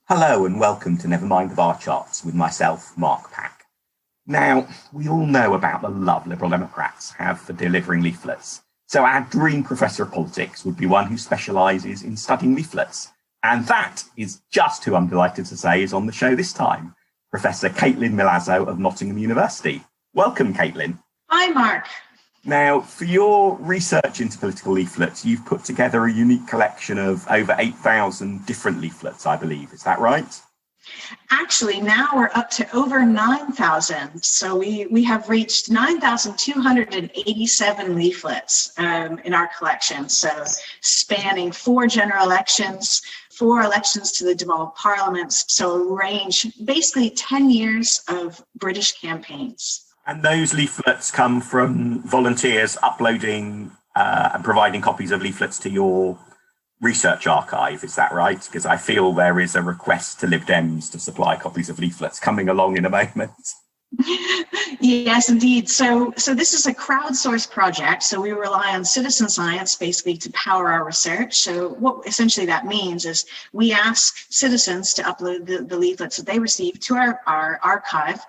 Hello and welcome to Never Mind the Bar Charts with myself, Mark Pack. Now, we all know about the love Liberal Democrats have for delivering leaflets. So our dream professor of politics would be one who specialises in studying leaflets. And that is just who I'm delighted to say is on the show this time, Professor Caitlin Milazzo of Nottingham University. Welcome, Caitlin. Hi, Mark. Now, for your research into political leaflets, you've put together a unique collection of over 8,000 different leaflets, I believe. Is that right? Actually, now we're up to over 9,000. So we have reached 9,287 leaflets in our collection. So spanning 4 general elections, 4 elections to the devolved parliaments. So a range, basically 10 years of British campaigns. And those leaflets come from volunteers uploading and providing copies of leaflets to your research archive, is that right? Because I feel there is a request to Lib Dems to supply copies of leaflets coming along in a moment. Yes, indeed. So this is a crowdsourced project. So we rely on citizen science basically to power our research. So what essentially that means is we ask citizens to upload the leaflets that they receive to our archive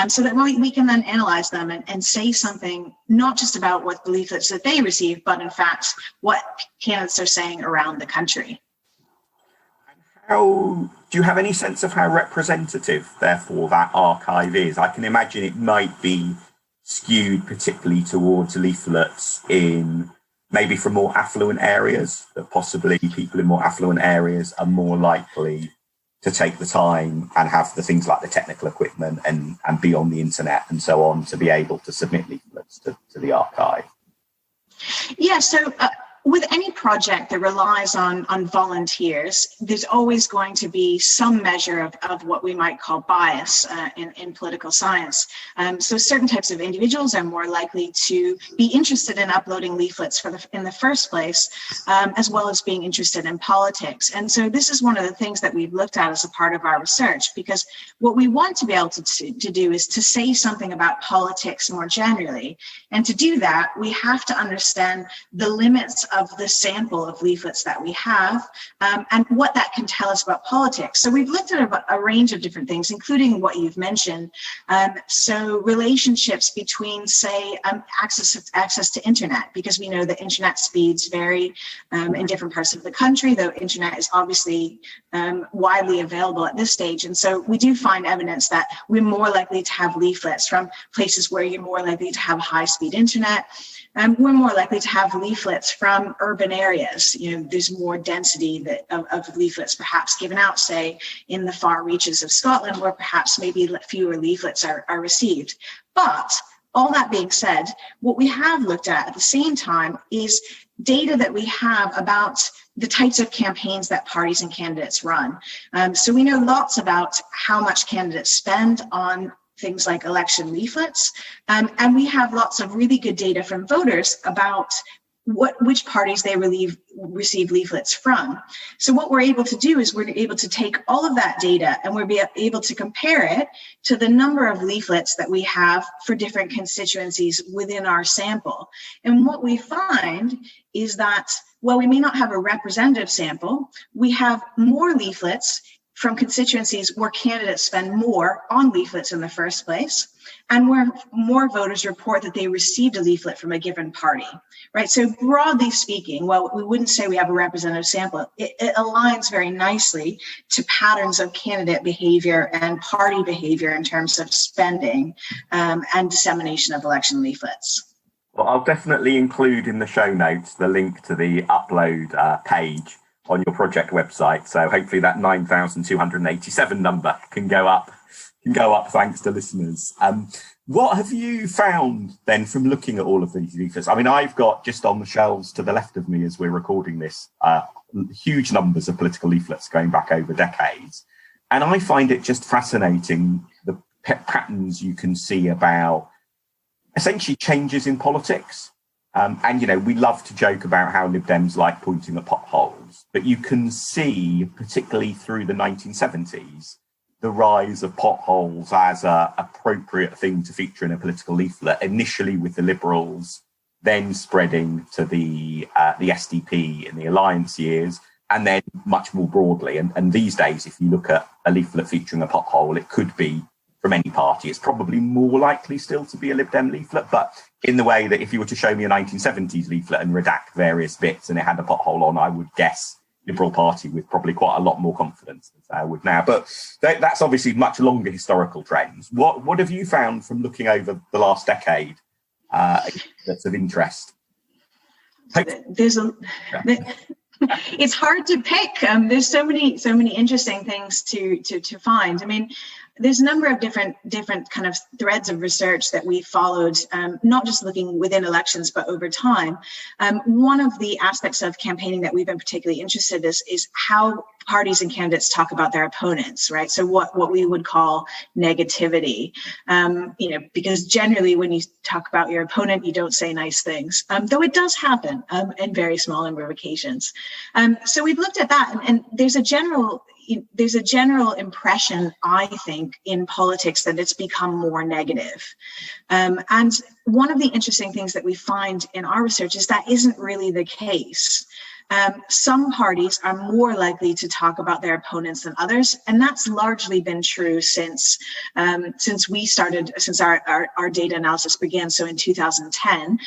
so that we can then analyze them and say something not just about what the leaflets that they receive, but in fact, what candidates are saying around the country. Do you have any sense of how representative, therefore, that archive is? I can imagine it might be skewed particularly towards leaflets in maybe from more affluent areas, that possibly people in more affluent areas are more likely to take the time and have the things like the technical equipment and be on the internet and so on to be able to submit leaflets to the archive. Yeah, so with any project that relies on volunteers, there's always going to be some measure of what we might call bias in political science. So certain types of individuals are more likely to be interested in uploading leaflets in the first place, as well as being interested in politics. And so this is one of the things that we've looked at as a part of our research, because what we want to be able to do is to say something about politics more generally. And to do that, we have to understand the limits of the sample of leaflets that we have and what that can tell us about politics. So we've looked at a range of different things, including what you've mentioned. So relationships between, say, access to internet, because we know that internet speeds vary in different parts of the country, though internet is obviously widely available at this stage. And so we do find evidence that we're more likely to have leaflets from places where you're more likely to have high-speed internet. We're more likely to have leaflets from urban areas. There's more density of leaflets perhaps given out, say, in the far reaches of Scotland, where perhaps maybe fewer leaflets are received. But all that being said, what we have looked at the same time is data that we have about the types of campaigns that parties and candidates run. So we know lots about how much candidates spend on things like election leaflets. And we have lots of really good data from voters about which parties they receive leaflets from. So what we're able to do is we're able to take all of that data and we're able to compare it to the number of leaflets that we have for different constituencies within our sample. And what we find is that, while we may not have a representative sample, we have more leaflets from constituencies where candidates spend more on leaflets in the first place, and where more voters report that they received a leaflet from a given party, right? So broadly speaking, well, we wouldn't say we have a representative sample. It aligns very nicely to patterns of candidate behavior and party behavior in terms of spending and dissemination of election leaflets. Well, I'll definitely include in the show notes the link to the upload page on your project website. So hopefully that 9,287 number can go up thanks to listeners. What have you found then from looking at all of these leaflets? I mean, I've got just on the shelves to the left of me as we're recording this, huge numbers of political leaflets going back over decades. And I find it just fascinating, the patterns you can see about essentially changes in politics. And, we love to joke about how Lib Dems like pointing at potholes, but you can see, particularly through the 1970s, the rise of potholes as an appropriate thing to feature in a political leaflet, initially with the Liberals, then spreading to the SDP in the Alliance years, and then much more broadly. And these days, if you look at a leaflet featuring a pothole, it could be from any party. It's probably more likely still to be a Lib Dem leaflet, but in the way that if you were to show me a 1970s leaflet and redact various bits and it had a pothole on, I would guess Liberal Party with probably quite a lot more confidence than I would now. But that's obviously much longer historical trends. What have you found from looking over the last decade that's of interest? It's hard to pick. There's so many interesting things to find. I mean, there's a number of different kind of threads of research that we followed, not just looking within elections, but over time. One of the aspects of campaigning that we've been particularly interested in is how parties and candidates talk about their opponents, right? So what we would call negativity, because generally when you talk about your opponent, you don't say nice things, though it does happen in very small number of occasions. So we've looked at that, and there's a general impression, I think, in politics that it's become more negative. And one of the interesting things that we find in our research is that isn't really the case. Some parties are more likely to talk about their opponents than others, and that's largely been true since our data analysis began, so in 2010.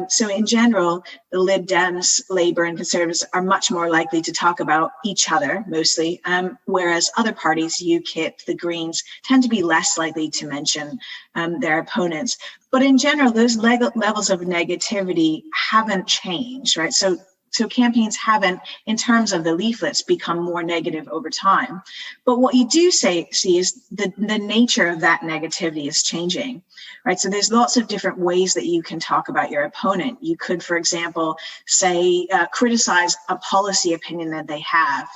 So in general, the Lib Dems, Labour and Conservatives are much more likely to talk about each other, mostly, whereas other parties, UKIP, the Greens, tend to be less likely to mention their opponents. But in general, those levels of negativity haven't changed, right? So campaigns haven't, in terms of the leaflets, become more negative over time. But what you do see is the nature of that negativity is changing, right? So there's lots of different ways that you can talk about your opponent. You could, for example, say, criticize a policy opinion that they have,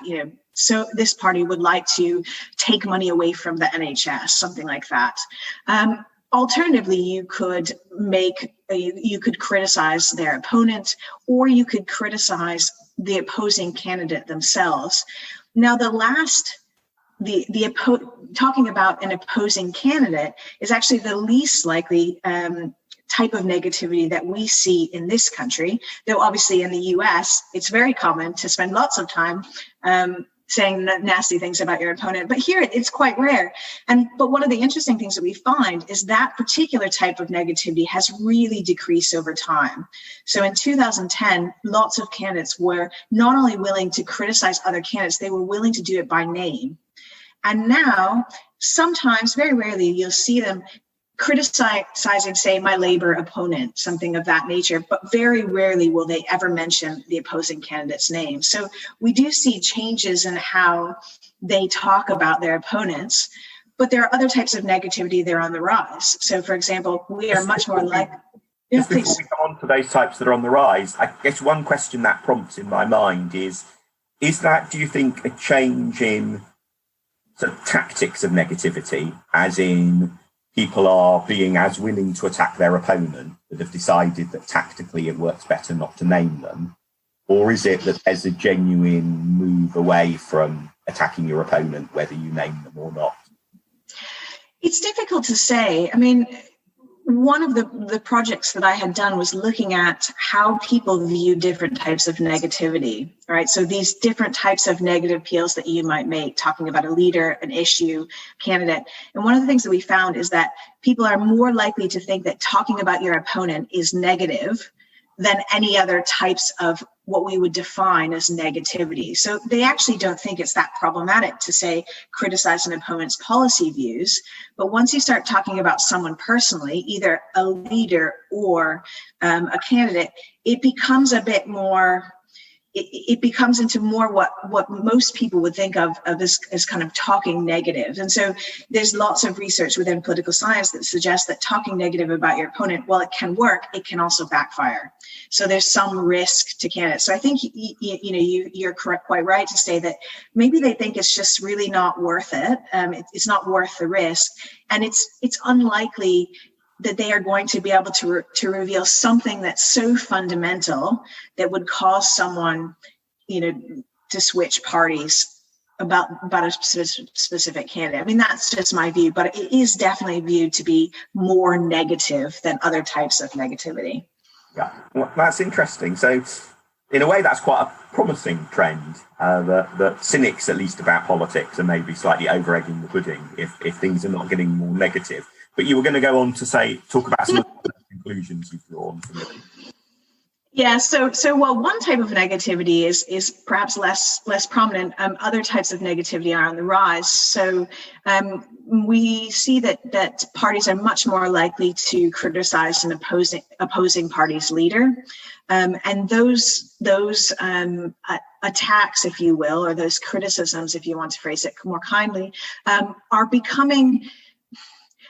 so this party would like to take money away from the NHS, something like that. Alternatively, you could criticize their opponent, or you could criticize the opposing candidate themselves. Now, talking about an opposing candidate is actually the least likely type of negativity that we see in this country, though obviously in the US, it's very common to spend lots of time saying nasty things about your opponent, but here it's quite rare. But one of the interesting things that we find is that particular type of negativity has really decreased over time. So in 2010, lots of candidates were not only willing to criticize other candidates, they were willing to do it by name. And now, sometimes, very rarely, you'll see them criticizing, say, my Labour opponent, something of that nature, but very rarely will they ever mention the opposing candidate's name. So we do see changes in how they talk about their opponents, but there are other types of negativity that are on the rise. So, for example, we are much more like... Just before we come on to those types that are on the rise, I guess one question that prompts in my mind is that, do you think, a change in sort of tactics of negativity, as in people are being as willing to attack their opponent that have decided that tactically it works better not to name them? Or is it that there's a genuine move away from attacking your opponent, whether you name them or not? It's difficult to say. I mean, one of the projects that I had done was looking at how people view different types of negativity, right? So these different types of negative appeals that you might make, talking about a leader, an issue, candidate. And one of the things that we found is that people are more likely to think that talking about your opponent is negative than any other types of what we would define as negativity. So they actually don't think it's that problematic to, say, criticize an opponent's policy views. But once you start talking about someone personally, either a leader or a candidate, it becomes a bit more, it becomes into more what most people would think of as kind of talking negative. And so there's lots of research within political science that suggests that talking negative about your opponent, while it can work, it can also backfire. So there's some risk to candidates. So I think you're correct, quite right to say that maybe they think it's just really not worth it. It's not worth the risk, and it's unlikely that they are going to be able to reveal something that's so fundamental that would cause someone, to switch parties about a specific candidate. I mean, that's just my view, but it is definitely viewed to be more negative than other types of negativity. Yeah, well, that's interesting. So in a way, that's quite a promising trend. That cynics, at least about politics, are maybe slightly over egging the pudding if things are not getting more negative. But you were going to go on to talk about some of the conclusions you've drawn from it. Yeah, so while one type of negativity is perhaps less prominent, other types of negativity are on the rise. So we see that parties are much more likely to criticize an opposing party's leader, and those attacks, if you will, or those criticisms, if you want to phrase it more kindly, are becoming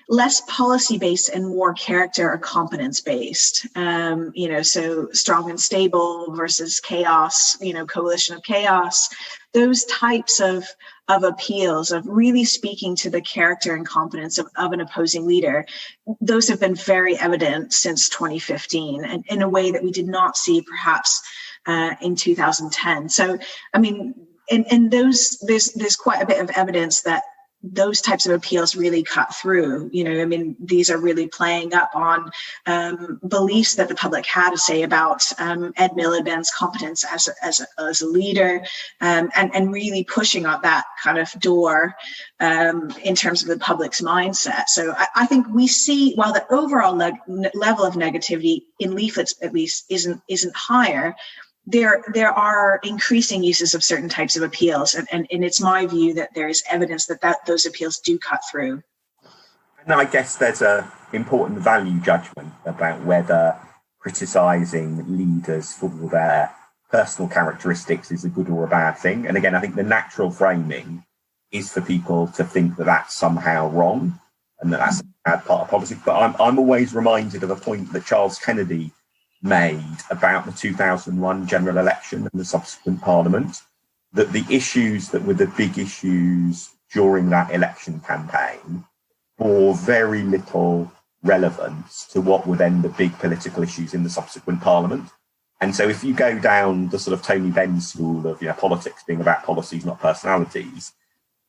less policy-based and more character or competence-based. So strong and stable versus chaos, coalition of chaos, those types of appeals, of really speaking to the character and competence of an opposing leader, those have been very evident since 2015, and in a way that we did not see perhaps in 2010. So, I mean, in those, there's quite a bit of evidence that those types of appeals really cut through. These are really playing up on beliefs that the public had to say about Ed Miliband's competence as a leader, and really pushing on that kind of door in terms of the public's mindset. So I think we see, while the overall level of negativity in leaflets at least isn't higher, there are increasing uses of certain types of appeals, and it's my view that there is evidence that those appeals do cut through. And I guess there's an important value judgment about whether criticising leaders for their personal characteristics is a good or a bad thing. And again, I think the natural framing is for people to think that that's somehow wrong and that that's a bad part of policy. But I'm always reminded of a point that Charles Kennedy made about the 2001 general election and the subsequent parliament, that the issues that were the big issues during that election campaign bore very little relevance to what were then the big political issues in the subsequent parliament. And so if you go down the sort of Tony Benn school of politics being about policies, not personalities,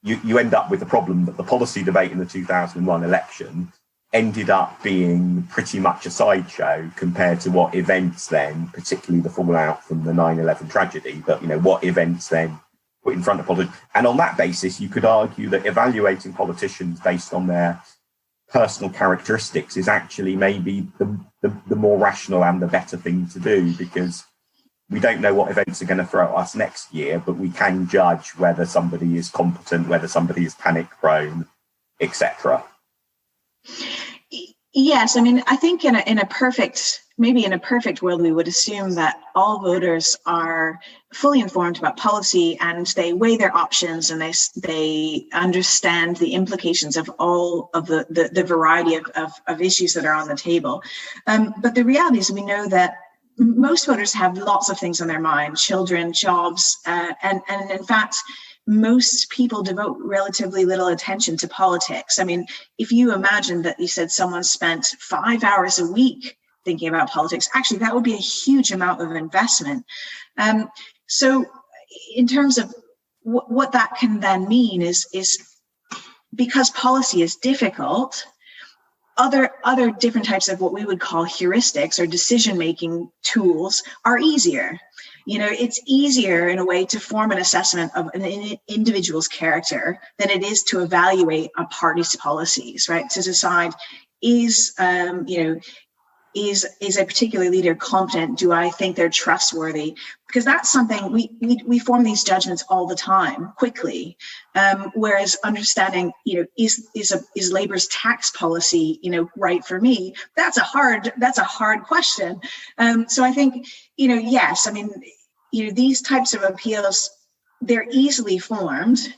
you end up with the problem that the policy debate in the 2001 election ended up being pretty much a sideshow compared to what events then, particularly the fallout from the 9/11 tragedy, but what events then put in front of politics. And on that basis, you could argue that evaluating politicians based on their personal characteristics is actually maybe the more rational and the better thing to do, because we don't know what events are going to throw at us next year, but we can judge whether somebody is competent, whether somebody is panic prone, etc. Yes, I think in a perfect world, we would assume that all voters are fully informed about policy and they weigh their options and they understand the implications of all of the variety of issues that are on the table. But the reality is, we know that most voters have lots of things on their mind: children, jobs, and in fact, most people devote relatively little attention to politics. If you imagine that you said someone spent 5 hours a week thinking about politics, actually, that would be a huge amount of investment. So in terms of what that can then mean is because policy is difficult, other different types of what we would call heuristics or decision-making tools are easier. It's easier in a way to form an assessment of an individual's character than it is to evaluate a party's policies, right? To decide, is a particular leader competent? Do I think they're trustworthy? Because that's something we form these judgments all the time, quickly. Whereas understanding, is Labour's tax policy, right for me? That's a hard question. So I think, yes, these types of appeals, they're easily formed,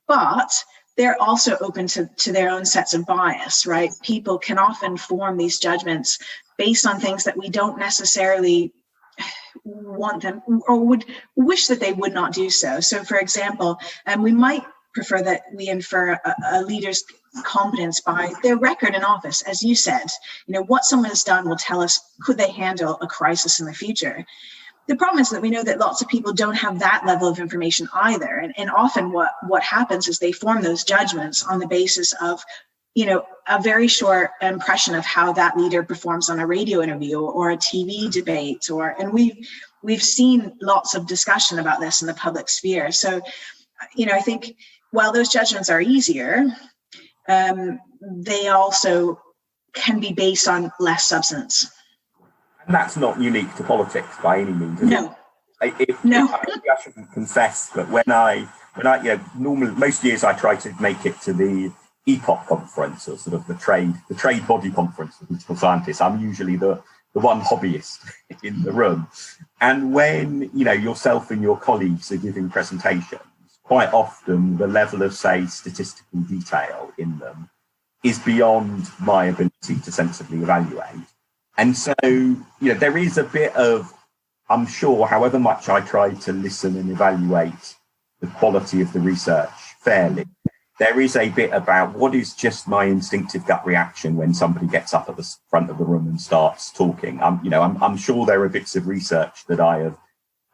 but they're also open to their own sets of bias, right? People can often form these judgments based on things that we don't necessarily want them or would wish that they would not do so. So, for example, we might prefer that we infer a leader's competence by their record in office. As you said, what someone has done will tell us, could they handle a crisis in the future? The problem is that we know that lots of people don't have that level of information either. And often what happens is they form those judgments on the basis of, a very short impression of how that leader performs on a radio interview or a TV debate, and we've seen lots of discussion about this in the public sphere. So, I think while those judgments are easier, they also can be based on less substance. And that's not unique to politics by any means. No. No. I shouldn't confess, but when I normally most years I try to make it to the EPOC conference, or sort of the trade body conference for digital scientists. I'm usually the one hobbyist in the room. And when, yourself and your colleagues are giving presentations, quite often the level of, say, statistical detail in them is beyond my ability to sensibly evaluate. And so, there is a bit of, I'm sure, however much I try to listen and evaluate the quality of the research fairly, there is a bit about what is just my instinctive gut reaction when somebody gets up at the front of the room and starts talking. I'm sure there are bits of research that I have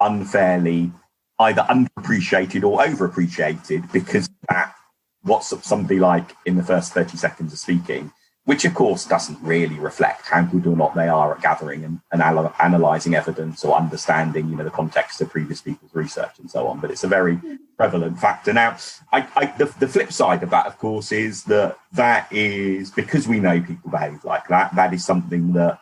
unfairly either underappreciated or overappreciated because of that, what's somebody like in the first 30 seconds of speaking, which of course doesn't really reflect how good or not they are at gathering and analysing evidence or understanding, the context of previous people's research and so on. But it's a very prevalent factor. Now, the flip side of that, of course, is that is, because we know people behave like that, that is something that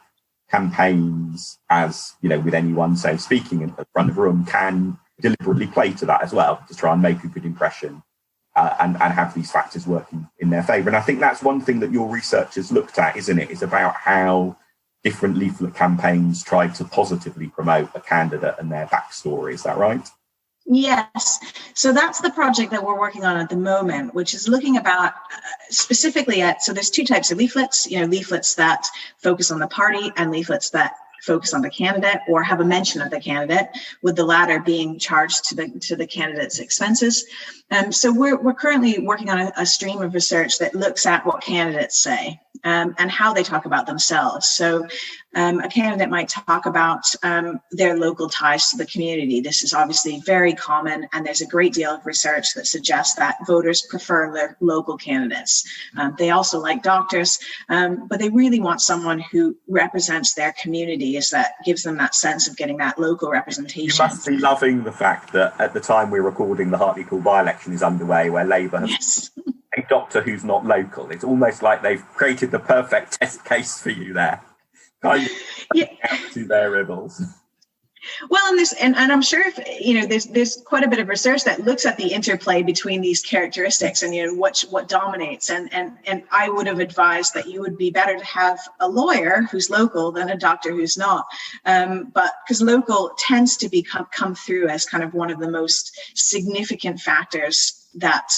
campaigns, as, with anyone, say, speaking in front of a room, can deliberately play to that as well, to try and make a good impression. And have these factors working in their favour. And I think that's one thing that your research has looked at, isn't it? Is about how different leaflet campaigns try to positively promote a candidate and their backstory. Is that right? Yes. So that's the project that we're working on at the moment, which is looking about specifically at, so there's two types of leaflets, leaflets that focus on the party and leaflets that focus on the candidate or have a mention of the candidate, with the latter being charged to the candidate's expenses. So we're currently working on a stream of research that looks at what candidates say and how they talk about themselves. So a candidate might talk about their local ties to the community. This is obviously very common, and there's a great deal of research that suggests that voters prefer their local candidates. They also like doctors, but they really want someone who represents their community, as that gives them that sense of getting that local representation. You must be loving the fact that at the time we're recording, the Hartlepool by-election is underway, where Labour has a doctor who's not local. It's almost like they've created the perfect test case for you there. Kind of to their riddles. Well, and I'm sure if there's quite a bit of research that looks at the interplay between these characteristics and what dominates. And I would have advised that you would be better to have a lawyer who's local than a doctor who's not. But because local tends to come through as kind of one of the most significant factors that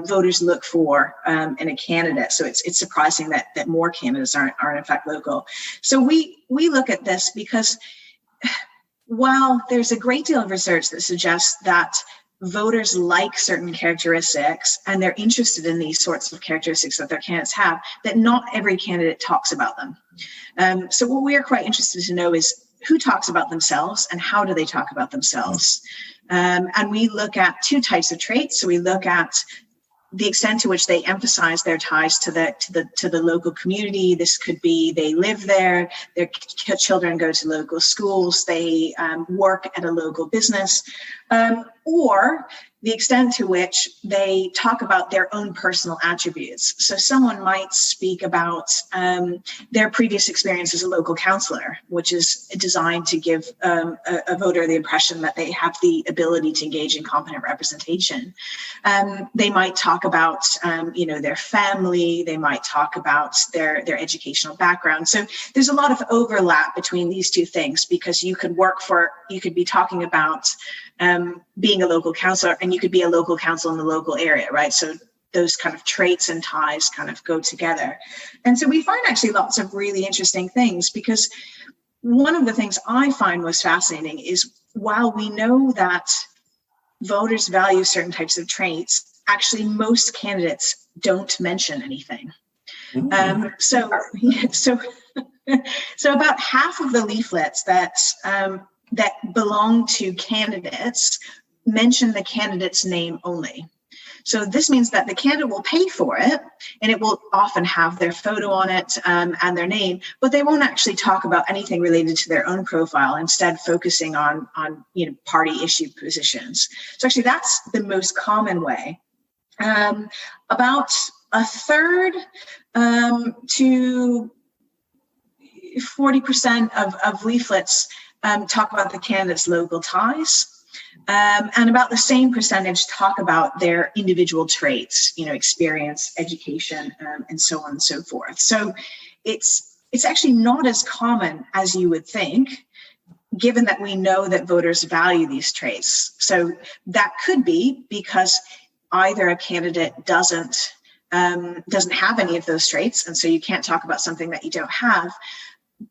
voters look for in a candidate. So it's surprising that more candidates aren't in fact local. So we look at this because while there's a great deal of research that suggests that voters like certain characteristics and they're interested in these sorts of characteristics that their candidates have, that not every candidate talks about them. So what we are quite interested to know is who talks about themselves and how do they talk about themselves. And we look at two types of traits. So we look at the extent to which they emphasize their ties to the local community. This could be they live there, their children go to local schools, they work at a local business, or the extent to which they talk about their own personal attributes. So someone might speak about their previous experience as a local councillor, which is designed to give a voter the impression that they have the ability to engage in competent representation. They might talk about their family, they might talk about their educational background. So there's a lot of overlap between these two things, because you could be talking about being a local councillor, and you could be a local council in the local area, right? So those kind of traits and ties kind of go together. And so we find actually lots of really interesting things, because one of the things I find most fascinating is, while we know that voters value certain types of traits, actually most candidates don't mention anything. So about half of the leaflets that belong to candidates mention the candidate's name only. So this means that the candidate will pay for it, and it will often have their photo on it and their name, but they won't actually talk about anything related to their own profile, instead focusing on party issue positions. So actually that's the most common way. About a third to 40% of leaflets talk about the candidate's local ties. And about the same percentage talk about their individual traits, experience, education, and so on and so forth. So it's actually not as common as you would think, given that we know that voters value these traits. So that could be because either a candidate doesn't have any of those traits, and so you can't talk about something that you don't have.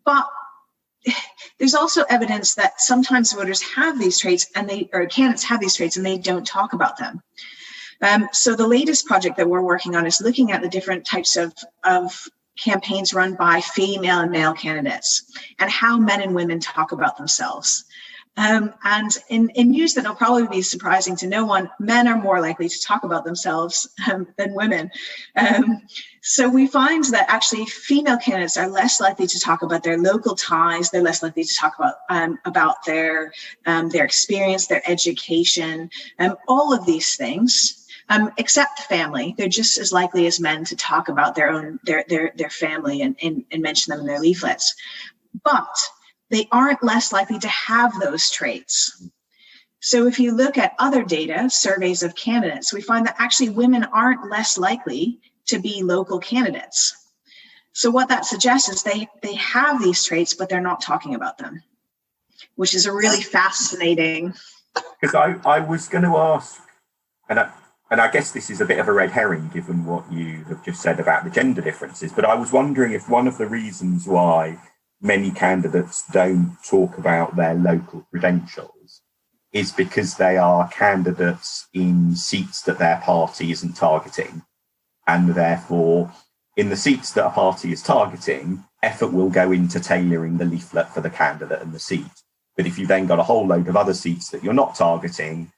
But there's also evidence that sometimes voters have these traits or candidates have these traits and they don't talk about them. So the latest project that we're working on is looking at the different types of campaigns run by female and male candidates and how men and women talk about themselves. And in news that will probably be surprising to no one, men are more likely to talk about themselves than women. So we find that actually female candidates are less likely to talk about their local ties. They're less likely to talk about their experience, their education, all of these things. Except family. They're just as likely as men to talk about their family and mention them in their leaflets. But they aren't less likely to have those traits. So if you look at other data, surveys of candidates, we find that actually women aren't less likely to be local candidates. So what that suggests is they have these traits, but they're not talking about them, which is a really fascinating. Because I was going to ask, and I guess this is a bit of a red herring given what you have just said about the gender differences, but I was wondering if one of the reasons why many candidates don't talk about their local credentials is because they are candidates in seats that their party isn't targeting. And therefore, in the seats that a party is targeting, effort will go into tailoring the leaflet for the candidate and the seat. But if you've then got a whole load of other seats that you're not targeting,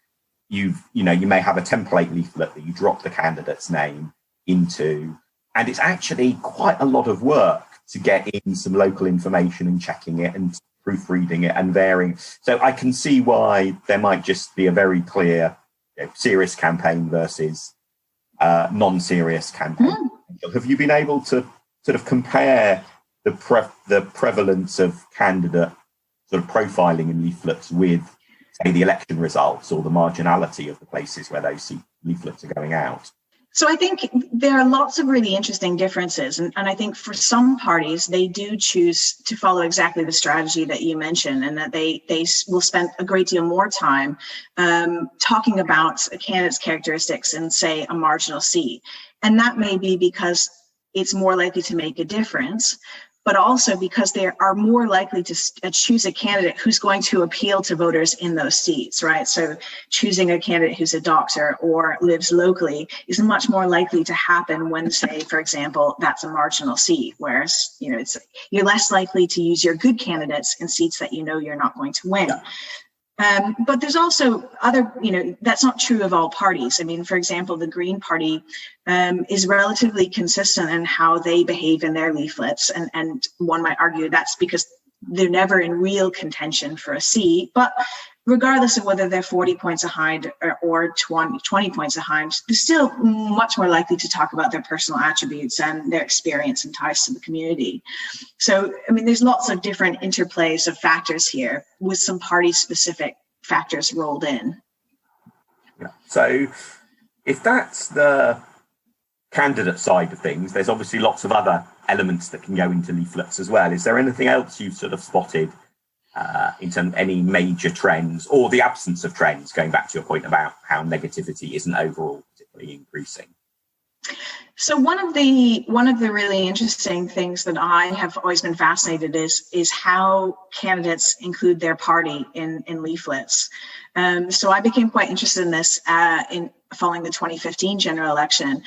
you may have a template leaflet that you drop the candidate's name into. And it's actually quite a lot of work to get in some local information and checking it and proofreading it and varying. So I can see why there might just be a very clear serious campaign versus non-serious campaign. Have you been able to sort of compare the prevalence of candidate sort of profiling in leaflets with, say, the election results or the marginality of the places where those leaflets are going out? So I think there are lots of really interesting differences. And I think for some parties, they do choose to follow exactly the strategy that you mentioned, and that they will spend a great deal more time talking about a candidate's characteristics in, say, a marginal seat. And that may be because it's more likely to make a difference, but also because they are more likely to choose a candidate who's going to appeal to voters in those seats, right? So choosing a candidate who's a doctor or lives locally is much more likely to happen when, say, for example, that's a marginal seat, whereas, you're less likely to use your good candidates in seats that you're not going to win. But there's also other, that's not true of all parties. I mean, for example, the Green Party is relatively consistent in how they behave in their leaflets. And one might argue that's because they're never in real contention for a seat. But regardless of whether they're 40 points behind or 20 points behind, they're still much more likely to talk about their personal attributes and their experience and ties to the community. So, I mean, there's lots of different interplays of factors here with some party-specific factors rolled in. Yeah. So if that's the candidate side of things, there's obviously lots of other elements that can go into leaflets as well. Is there anything else you've sort of spotted in terms of any major trends or the absence of trends, going back to your point about how negativity isn't overall particularly increasing? So one of the really interesting things that I have always been fascinated is how candidates include their party in leaflets. So I became quite interested in this in following the 2015 general election,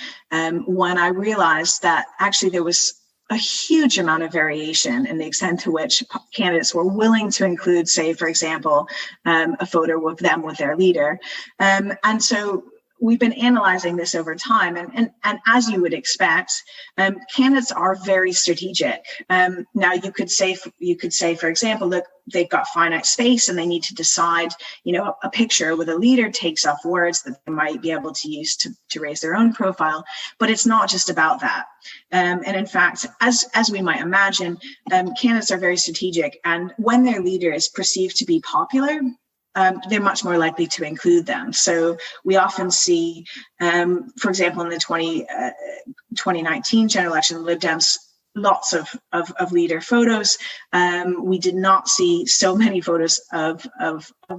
when I realized that actually there was a huge amount of variation in the extent to which candidates were willing to include, say, for example, a photo of them with their leader. And so we've been analyzing this over time, and as you would expect, candidates are very strategic. Now, you could say, for example, look, they've got finite space and they need to decide, a picture with a leader takes off words that they might be able to use to raise their own profile. But it's not just about that. And in fact, as we might imagine, candidates are very strategic, and when their leader is perceived to be popular, they're much more likely to include them. So we often see, for example, in the 2019 general election, Lib Dems, lots of leader photos. We did not see so many photos of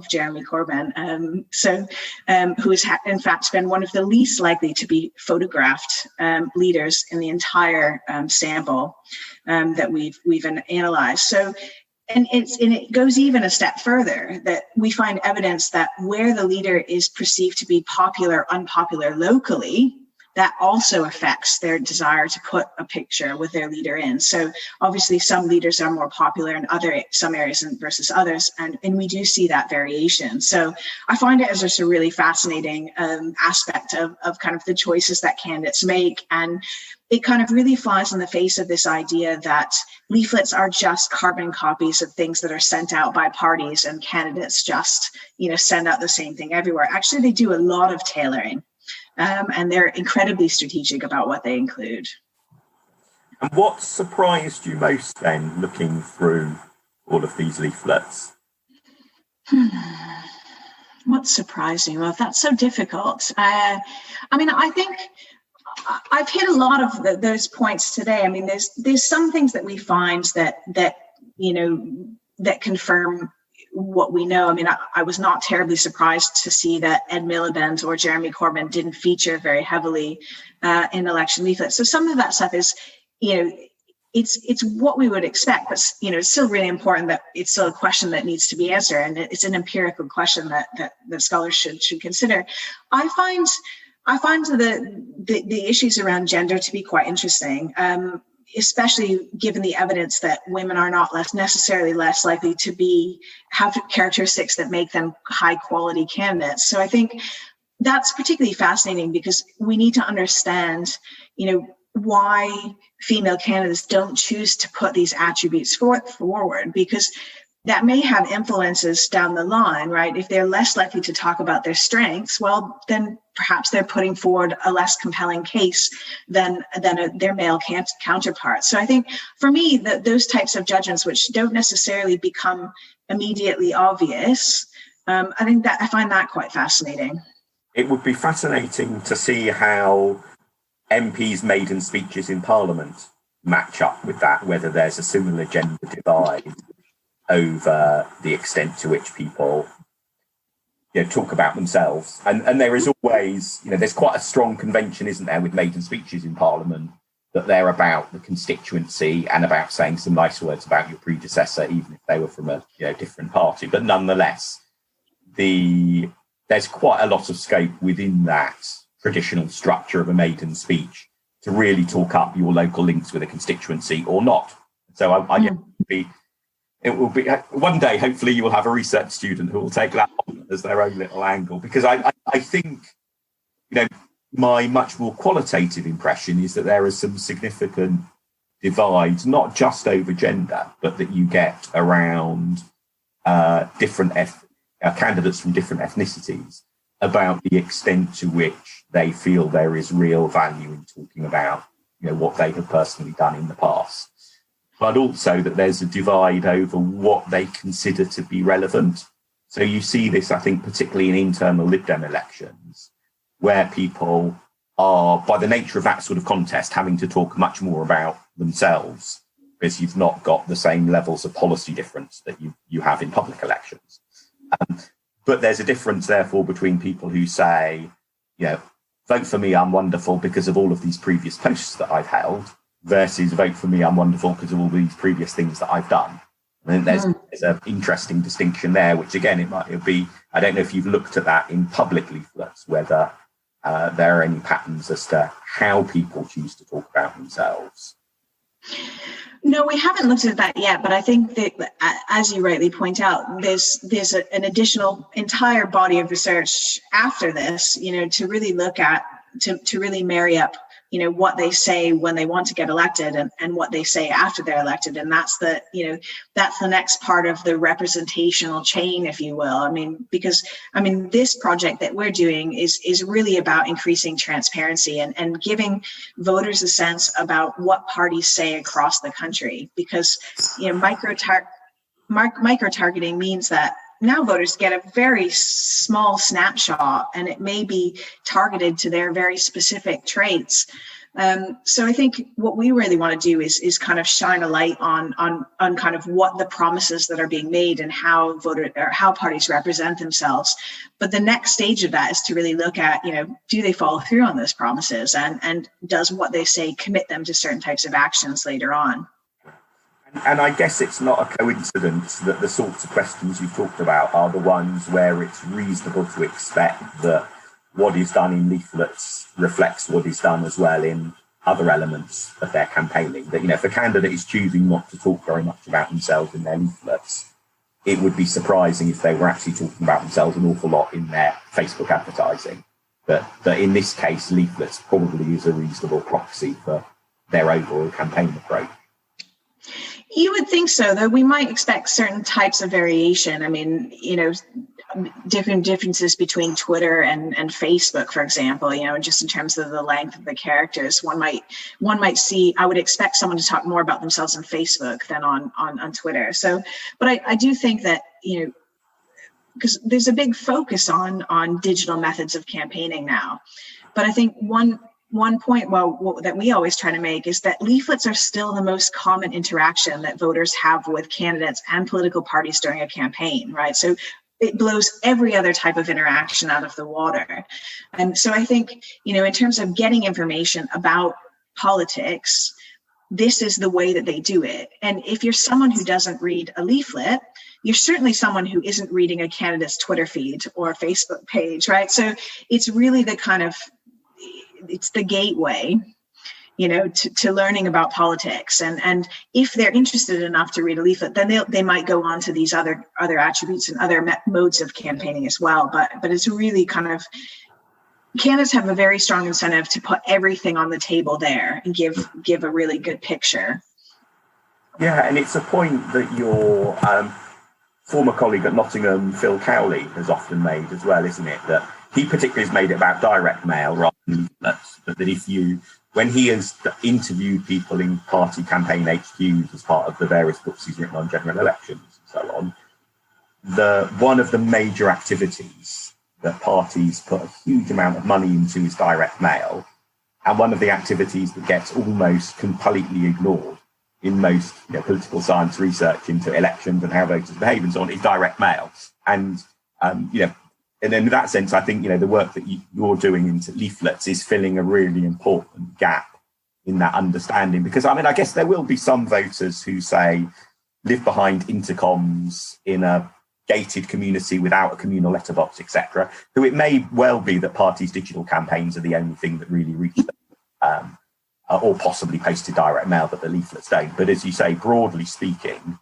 Jeremy Corbyn, who has in fact been one of the least likely to be photographed leaders in the entire sample that we've analyzed. So. And it goes even a step further, that we find evidence that where the leader is perceived to be popular, unpopular locally, that also affects their desire to put a picture with their leader in. So obviously some leaders are more popular in some areas versus others, and we do see that variation. So I find it as just a really fascinating aspect of kind of the choices that candidates make. And it kind of really flies in the face of this idea that leaflets are just carbon copies of things that are sent out by parties, and candidates just, send out the same thing everywhere. Actually, they do a lot of tailoring, and they're incredibly strategic about what they include. And what surprised you most then, looking through all of these leaflets? What surprised me? Well, that's so difficult. I think I've hit a lot of those points today. I mean, there's some things that we find that confirm what we know. I mean, I was not terribly surprised to see that Ed Miliband or Jeremy Corbyn didn't feature very heavily in election leaflets. So some of that stuff is, it's what we would expect, but it's still really important that it's still a question that needs to be answered, and it's an empirical question that scholars should consider. I find the issues around gender to be quite interesting, especially given the evidence that women are not necessarily less likely to have characteristics that make them high quality candidates. So I think that's particularly fascinating, because we need to understand, why female candidates don't choose to put these attributes forward, because that may have influences down the line, right? If they're less likely to talk about their strengths, well, then perhaps they're putting forward a less compelling case than their male counterparts. So I think for me, those types of judgments, which don't necessarily become immediately obvious, I find that quite fascinating. It would be fascinating to see how MPs' maiden speeches in Parliament match up with that, whether there's a similar gender divide over the extent to which people talk about themselves. And there is always, there's quite a strong convention, isn't there, with maiden speeches in Parliament, that they're about the constituency and about saying some nice words about your predecessor, even if they were from a different party. But nonetheless, there's quite a lot of scope within that traditional structure of a maiden speech to really talk up your local links with a constituency or not. So I guess it will be one day, hopefully you will have a research student who will take that on as their own little angle, because I think, my much more qualitative impression is that there are some significant divides, not just over gender, but that you get around different candidates from different ethnicities about the extent to which they feel there is real value in talking about, what they have personally done in the past, but also that there's a divide over what they consider to be relevant. So you see this, I think, particularly in internal Lib Dem elections, where people are, by the nature of that sort of contest, having to talk much more about themselves, because you've not got the same levels of policy difference that you have in public elections. But there's a difference, therefore, between people who say, vote for me, I'm wonderful because of all of these previous posts that I've held, versus vote for me, I'm wonderful because of all these previous things that I've done. I think there's an interesting distinction there, which again, it'll be, I don't know if you've looked at that in public leaflets, whether there are any patterns as to how people choose to talk about themselves. No, we haven't looked at that yet, but I think that, as you rightly point out, there's an additional entire body of research after this, to really look at, to really marry up, what they say when they want to get elected and what they say after they're elected. And that's the next part of the representational chain, if you will. Because this project that we're doing is really about increasing transparency and giving voters a sense about what parties say across the country. Because, micro-targeting means that now voters get a very small snapshot, and it may be targeted to their very specific traits. So I think what we really want to do is kind of shine a light on kind of what the promises that are being made and how parties represent themselves. But the next stage of that is to really look at, do they follow through on those promises, and does what they say commit them to certain types of actions later on? And I guess it's not a coincidence that the sorts of questions you've talked about are the ones where it's reasonable to expect that what is done in leaflets reflects what is done as well in other elements of their campaigning. That, if a candidate is choosing not to talk very much about themselves in their leaflets, it would be surprising if they were actually talking about themselves an awful lot in their Facebook advertising. That in this case, leaflets probably is a reasonable proxy for their overall campaign approach. You would think so, though we might expect certain types of variation. Different differences between Twitter and Facebook, for example, just in terms of the length of the characters. One might see, I would expect someone to talk more about themselves on Facebook than on Twitter. So, but I do think that, because there's a big focus on digital methods of campaigning now. But I think one point that we always try to make is that leaflets are still the most common interaction that voters have with candidates and political parties during a campaign, right? So it blows every other type of interaction out of the water. And so I think, in terms of getting information about politics, this is the way that they do it. And if you're someone who doesn't read a leaflet, you're certainly someone who isn't reading a candidate's Twitter feed or Facebook page, right? So it's really it's the gateway, to learning about politics. And if they're interested enough to read a leaflet, then they might go on to these other attributes and other modes of campaigning as well. But it's really kind of, candidates have a very strong incentive to put everything on the table there and give a really good picture. Yeah, and it's a point that your former colleague at Nottingham, Phil Cowley, has often made as well, isn't it? That he particularly has made it about direct mail rather than leaflets, but that when he has interviewed people in party campaign HQs as part of the various books he's written on general elections and so on, one of the major activities that parties put a huge amount of money into is direct mail, and one of the activities that gets almost completely ignored in most political science research into elections and how voters behave and so on is direct mail. And and in that sense, I think, the work that you're doing into leaflets is filling a really important gap in that understanding. Because, I guess there will be some voters who say live behind intercoms in a gated community without a communal letterbox, etc., who it may well be that parties' digital campaigns are the only thing that really reach them, or possibly posted direct mail, but the leaflets don't. But as you say, broadly speaking,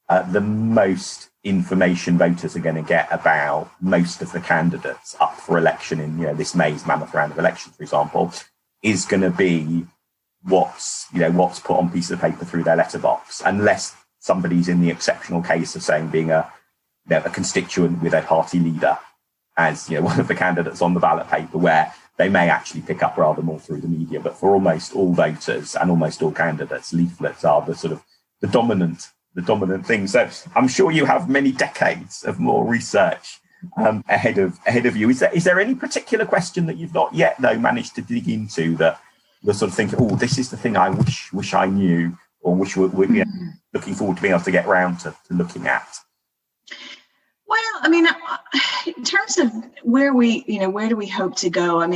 the most information voters are going to get about most of the candidates up for election in this May's mammoth round of elections, for example, is going to be what's put on piece of paper through their letterbox, unless somebody's in the exceptional case of saying being a constituent with a party leader as one of the candidates on the ballot paper, where they may actually pick up rather more through the media. But for almost all voters and almost all candidates, leaflets are the dominant thing. So I'm sure you have many decades of more research ahead of you. Is there any particular question that you've not yet though managed to dig into that you're sort of thinking, oh, this is the thing I wish I knew, or wish we're looking forward to being able to get around to looking at? Well, in terms of where do we hope to go?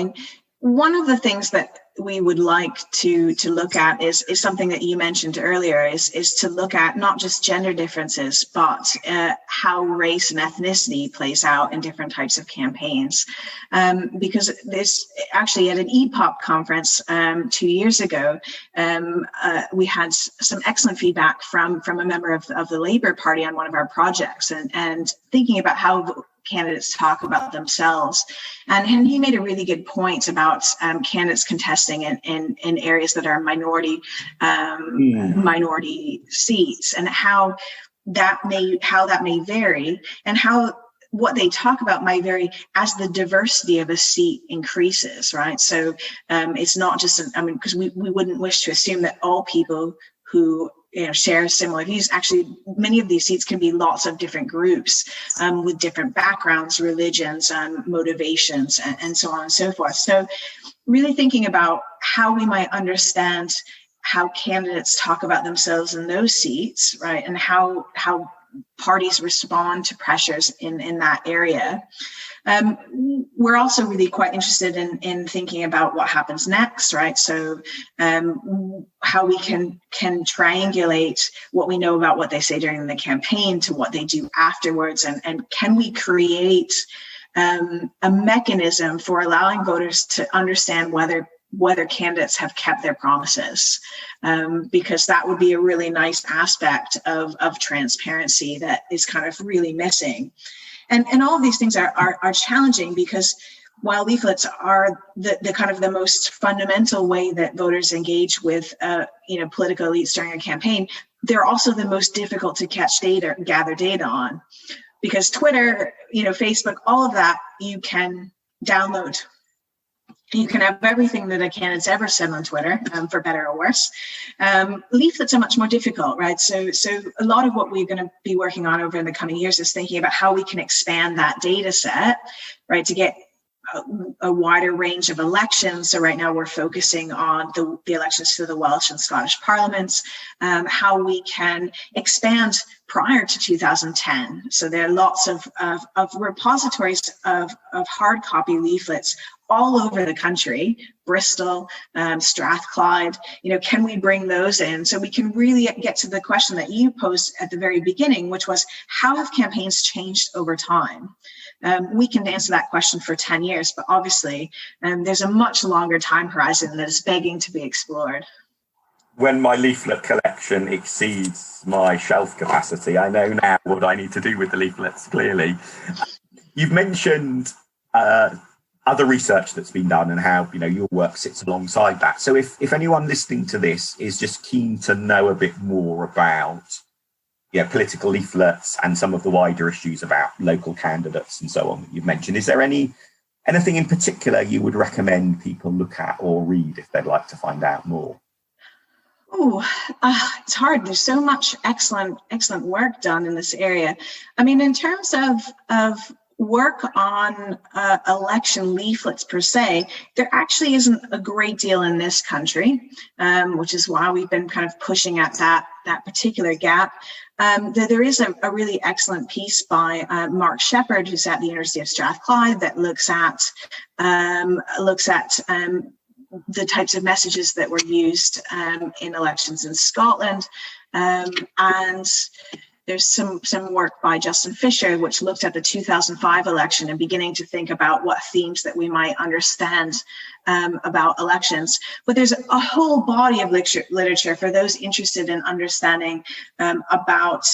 One of the things that we would like to look at is something that you mentioned earlier, is to look at not just gender differences, but how race and ethnicity plays out in different types of campaigns. Because this actually, at an EPOP conference 2 years ago, we had some excellent feedback from a member of the Labour Party on one of our projects, and thinking about how candidates talk about themselves. And he made a really good point about candidates contesting in areas that are minority seats, and how that may vary, and how what they talk about might vary as the diversity of a seat increases, right? So it's not just, because we wouldn't wish to assume that all people who share similar views. Actually, many of these seats can be lots of different groups with different backgrounds, religions, motivations, and so on and so forth. So really thinking about how we might understand how candidates talk about themselves in those seats, right? And how parties respond to pressures in that area. We're also really quite interested in thinking about what happens next, right? So how we can triangulate what we know about what they say during the campaign to what they do afterwards, and can we create a mechanism for allowing voters to understand whether candidates have kept their promises, because that would be a really nice aspect of transparency that is kind of really missing. And all of these things are challenging, because while leaflets are the kind of the most fundamental way that voters engage with political elites during a campaign, they're also the most difficult to gather data on, because Twitter, Facebook, all of that you can download. You can have everything that a candidate's ever said on Twitter, for better or worse. Leaflets are much more difficult, right? So a lot of what we're going to be working on over the coming years is thinking about how we can expand that data set, right, to get a wider range of elections. So right now we're focusing on the elections to the Welsh and Scottish parliaments, how we can expand prior to 2010. So there are lots of repositories of hard copy leaflets all over the country, Bristol, Strathclyde. Can we bring those in so we can really get to the question that you posed at the very beginning, which was, how have campaigns changed over time? We can answer that question for 10 years, but obviously there's a much longer time horizon that is begging to be explored. When my leaflet collection exceeds my shelf capacity, I know now what I need to do with the leaflets, clearly. You've mentioned other research that's been done and how your work sits alongside that. So if anyone listening to this is just keen to know a bit more about political leaflets and some of the wider issues about local candidates and so on that you've mentioned, is there anything in particular you would recommend people look at or read if they'd like to find out more? Oh, it's hard. There's so much excellent work done in this area. In terms of work on election leaflets per se, there actually isn't a great deal in this country, which is why we've been kind of pushing at that particular gap. There is a really excellent piece by Mark Shepherd, who's at the University of Strathclyde, that looks at the types of messages that were used in elections in Scotland, and there's some work by Justin Fisher, which looked at the 2005 election and beginning to think about what themes that we might understand about elections. But there's a whole body of literature for those interested in understanding about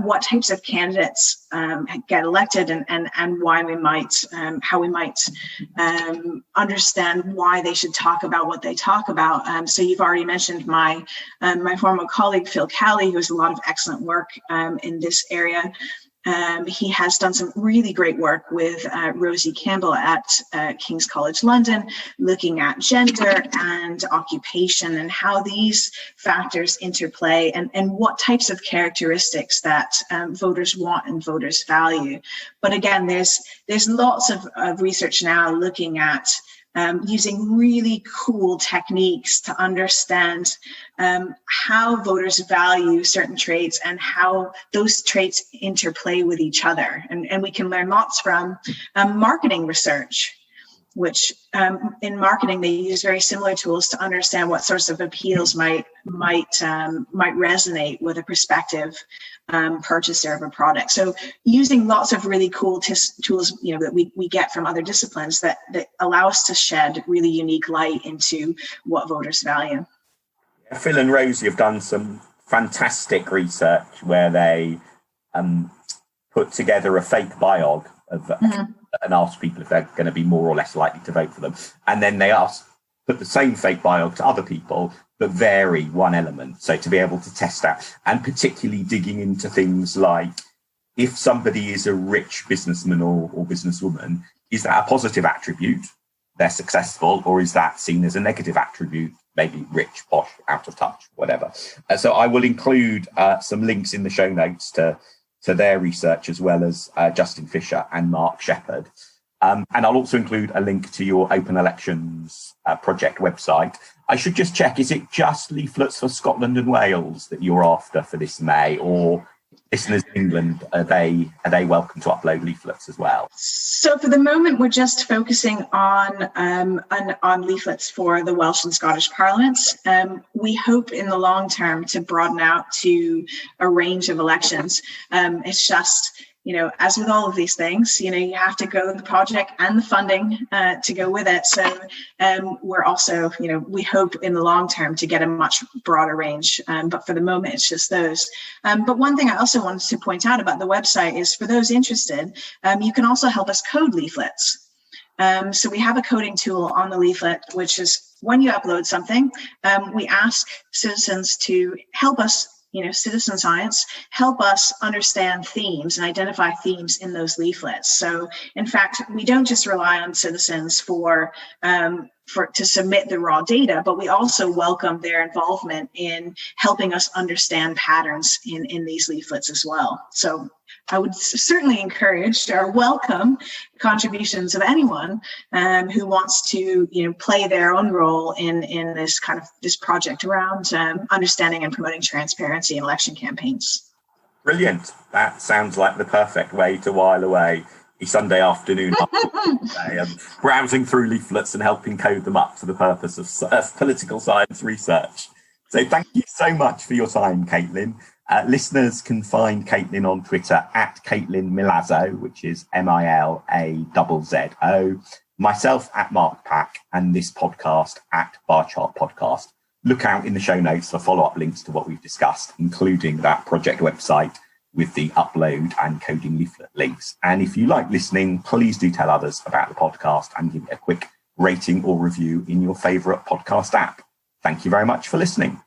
what types of candidates get elected and why we might, how we might understand why they should talk about what they talk about. So you've already mentioned my former colleague, Phil Cowley, who has a lot of excellent work in this area. He has done some really great work with Rosie Campbell at King's College London, looking at gender and occupation and how these factors interplay and what types of characteristics that voters want and voters value. But again, there's lots of research now looking at using really cool techniques to understand how voters value certain traits and how those traits interplay with each other. And we can learn lots from marketing research. which in marketing they use very similar tools to understand what sorts of appeals might resonate with a prospective purchaser of a product. So using lots of really cool tools, that we get from other disciplines that allow us to shed really unique light into what voters value. Phil and Rosie have done some fantastic research where they put together a fake biog of and ask people if they're going to be more or less likely to vote for them. And then they put the same fake biog to other people, but vary one element. So to be able to test that, and particularly digging into things like, if somebody is a rich businessman or businesswoman, is that a positive attribute? They're successful, or is that seen as a negative attribute? Maybe rich, posh, out of touch, whatever. So I will include some links in the show notes to their research, as well as Justin Fisher and Mark Shepherd. And I'll also include a link to your Open Elections project website. I should just check, is it just leaflets for Scotland and Wales that you're after for this May, or listeners in England, are they welcome to upload leaflets as well? So for the moment, we're just focusing on leaflets for the Welsh and Scottish Parliaments. We hope in the long term to broaden out to a range of elections. It's just, as with all of these things, you have to go with the project and the funding to go with it. So we're also, we hope in the long term to get a much broader range. But for the moment, it's just those. But one thing I also wanted to point out about the website is, for those interested, you can also help us code leaflets. So we have a coding tool on the leaflet, which is when you upload something, we ask citizens to help us, citizen science, help us understand themes and identify themes in those leaflets. So in fact, we don't just rely on citizens to submit the raw data, but we also welcome their involvement in helping us understand patterns in these leaflets as well. So I would certainly encourage or welcome contributions of anyone who wants to, play their own role in this this project around understanding and promoting transparency in election campaigns. Brilliant. That sounds like the perfect way to while away a Sunday afternoon, browsing through leaflets and helping code them up for the purpose of political science research. So thank you so much for your time, Caitlin. Listeners can find Caitlin on Twitter at Caitlin Milazzo, which is Milazzo, myself at Mark Pack, and this podcast at Bar Chart Podcast. Look out in the show notes for follow-up links to what we've discussed, including that project website with the upload and coding leaflet links. And if you like listening, please do tell others about the podcast and give it a quick rating or review in your favourite podcast app. Thank you very much for listening.